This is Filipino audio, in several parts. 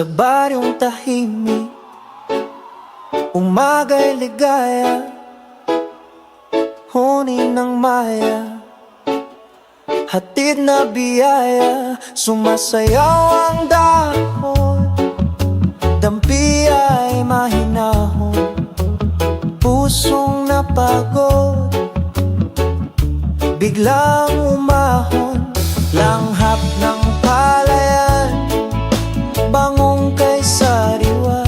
Sa baryong tahimik, umaga'y ligaya, huni ng maya, hatid na biyaya. Sumasayaw ang dahon, dampi ay mahinahon, pusong napagod, biglang umahon. Langhap ng palayan, bangong kay sariwa.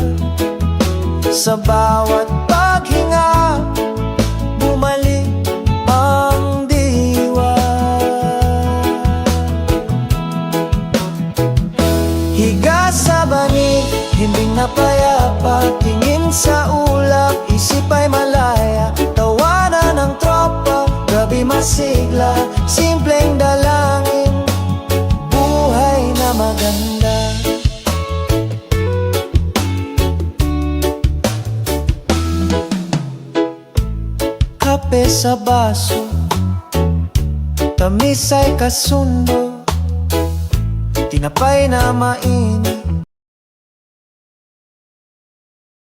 Sa bawat paghinga, bumalik ang diwa. Higa sa banig, himbing na payapa, tingin sa ulap, isip ay malaya. Tawanan ng tropa, gabi masigla, simpleng dalangin, buhay na maganda. Kape sa baso, tamis ay kasundo, tinapay na mainit,